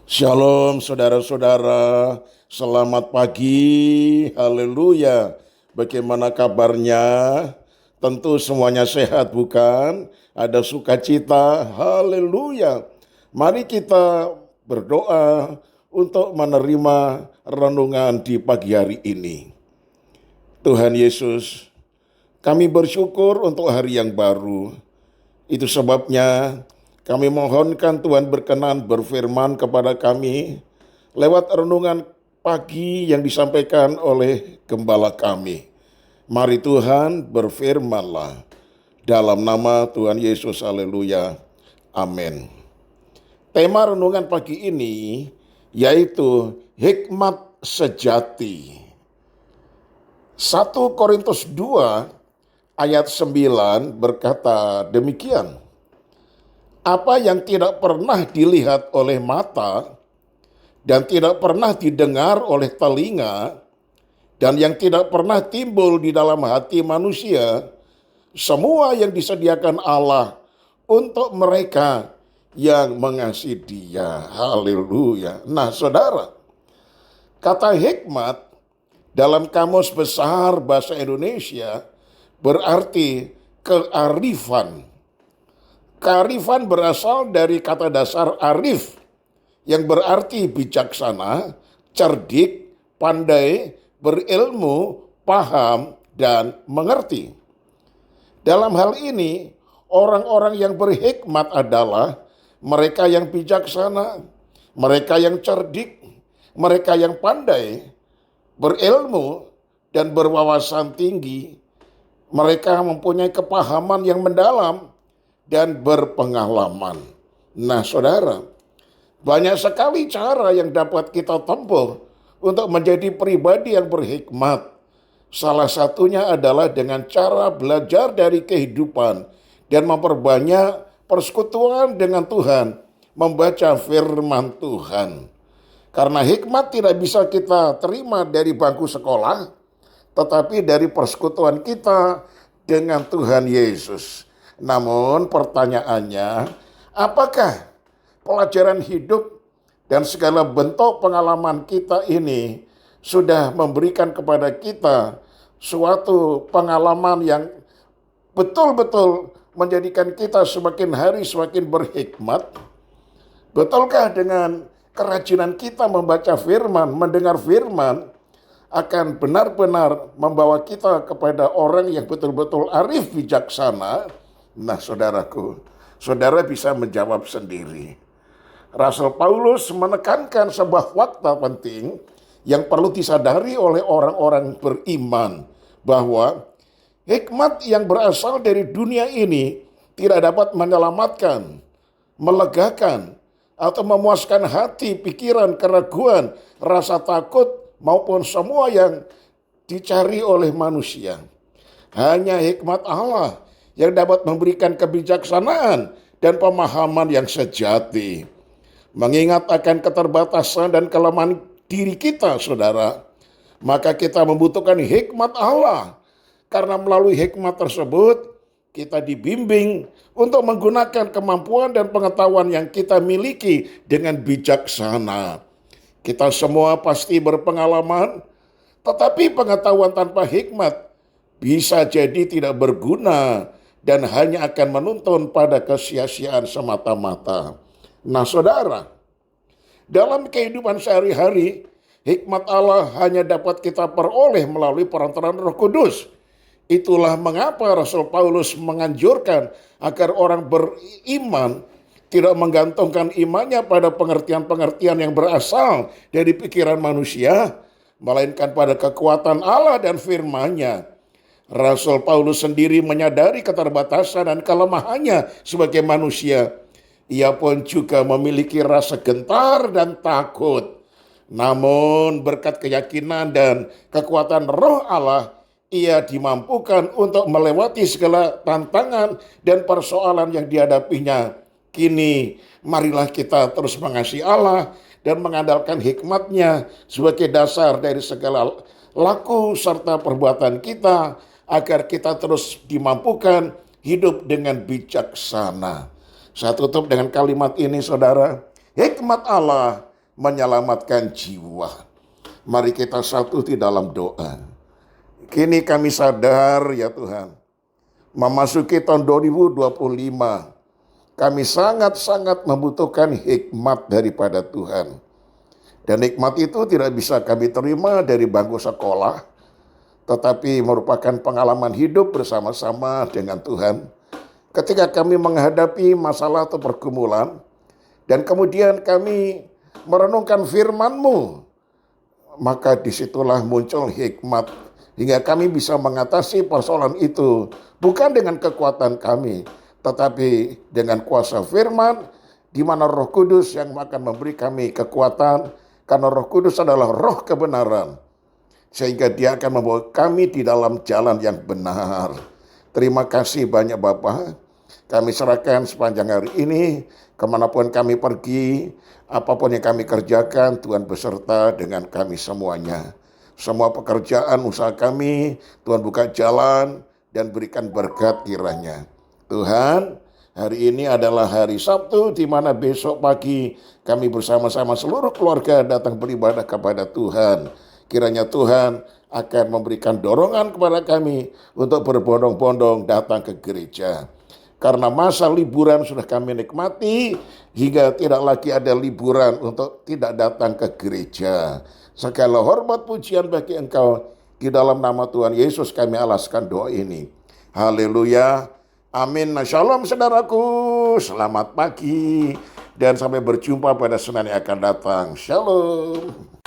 Shalom saudara-saudara, selamat pagi, haleluya. Bagaimana kabarnya? Tentu semuanya sehat bukan? Ada sukacita, haleluya. Mari kita berdoa untuk menerima renungan di pagi hari ini. Tuhan Yesus, kami bersyukur untuk hari yang baru. Itu sebabnya kami mohonkan Tuhan berkenan berfirman kepada kami lewat renungan pagi yang disampaikan oleh gembala kami. Mari Tuhan berfirmanlah dalam nama Tuhan Yesus, haleluya, amin. Tema renungan pagi ini yaitu hikmat sejati. 1 Korintus 2 ayat 9 berkata demikian. Apa yang tidak pernah dilihat oleh mata dan tidak pernah didengar oleh telinga dan yang tidak pernah timbul di dalam hati manusia, semua yang disediakan Allah untuk mereka yang mengasihi Dia. Haleluya. Nah, saudara, kata hikmat dalam Kamus Besar Bahasa Indonesia berarti kearifan. Kearifan berasal dari kata dasar arif yang berarti bijaksana, cerdik, pandai, berilmu, paham, dan mengerti. Dalam hal ini, orang-orang yang berhikmat adalah mereka yang bijaksana, mereka yang cerdik, mereka yang pandai, berilmu, dan berwawasan tinggi. Mereka mempunyai kepahaman yang mendalam dan berpengalaman. Nah, saudara, banyak sekali cara yang dapat kita tempuh untuk menjadi pribadi yang berhikmat. Salah satunya adalah dengan cara belajar dari kehidupan dan memperbanyak persekutuan dengan Tuhan, membaca firman Tuhan. Karena hikmat tidak bisa kita terima dari bangku sekolah, tetapi dari persekutuan kita dengan Tuhan Yesus. Namun pertanyaannya, apakah pelajaran hidup dan segala bentuk pengalaman kita ini sudah memberikan kepada kita suatu pengalaman yang betul-betul menjadikan kita semakin hari semakin berhikmat? Betulkah dengan kerajinan kita membaca firman, mendengar firman, akan benar-benar membawa kita kepada orang yang betul-betul arif bijaksana? Nah, saudaraku, saudara bisa menjawab sendiri. Rasul Paulus menekankan sebuah fakta penting yang perlu disadari oleh orang-orang beriman, bahwa hikmat yang berasal dari dunia ini tidak dapat menyelamatkan, melegakan, atau memuaskan hati, pikiran, keraguan, rasa takut, maupun semua yang dicari oleh manusia. Hanya hikmat Allah yang dapat memberikan kebijaksanaan dan pemahaman yang sejati. Mengingat akan keterbatasan dan kelemahan diri kita, saudara, maka kita membutuhkan hikmat Allah. Karena melalui hikmat tersebut, kita dibimbing untuk menggunakan kemampuan dan pengetahuan yang kita miliki dengan bijaksana. Kita semua pasti berpengalaman, tetapi pengetahuan tanpa hikmat bisa jadi tidak berguna dan hanya akan menuntun pada kesia-siaan semata-mata. Nah, saudara, dalam kehidupan sehari-hari, hikmat Allah hanya dapat kita peroleh melalui perantaraan Roh Kudus. Itulah mengapa Rasul Paulus menganjurkan agar orang beriman tidak menggantungkan imannya pada pengertian-pengertian yang berasal dari pikiran manusia, melainkan pada kekuatan Allah dan firman-Nya. Rasul Paulus sendiri menyadari keterbatasan dan kelemahannya sebagai manusia. Ia pun juga memiliki rasa gentar dan takut. Namun berkat keyakinan dan kekuatan Roh Allah, ia dimampukan untuk melewati segala tantangan dan persoalan yang dihadapinya. Kini marilah kita terus mengasihi Allah dan mengandalkan hikmat-Nya sebagai dasar dari segala laku serta perbuatan kita, agar kita terus dimampukan hidup dengan bijaksana. Saya tutup dengan kalimat ini, saudara. Hikmat Allah menyelamatkan jiwa. Mari kita satu di dalam doa. Kini kami sadar ya Tuhan, memasuki tahun 2025, kami sangat-sangat membutuhkan hikmat daripada Tuhan. Dan hikmat itu tidak bisa kami terima dari bangku sekolah, tetapi merupakan pengalaman hidup bersama-sama dengan Tuhan. Ketika kami menghadapi masalah atau pergumulan, dan kemudian kami merenungkan firman-Mu, maka disitulah muncul hikmat, hingga kami bisa mengatasi persoalan itu, bukan dengan kekuatan kami, tetapi dengan kuasa firman, di mana Roh Kudus yang akan memberi kami kekuatan, karena Roh Kudus adalah roh kebenaran, sehingga Dia akan membawa kami di dalam jalan yang benar. Terima kasih banyak Bapak. Kami serahkan sepanjang hari ini, kemanapun kami pergi, apapun yang kami kerjakan, Tuhan beserta dengan kami semuanya. Semua pekerjaan usaha kami, Tuhan buka jalan dan berikan berkat kiranya. Tuhan, hari ini adalah hari Sabtu, di mana besok pagi kami bersama-sama seluruh keluarga datang beribadah kepada Tuhan. Kiranya Tuhan akan memberikan dorongan kepada kami untuk berbondong-bondong datang ke gereja. Karena masa liburan sudah kami nikmati, hingga tidak lagi ada liburan untuk tidak datang ke gereja. Segala hormat pujian bagi Engkau, di dalam nama Tuhan Yesus kami alaskan doa ini. Haleluya. Amin. Nah, shalom saudaraku. Selamat pagi. Dan sampai berjumpa pada Senin yang akan datang. Shalom.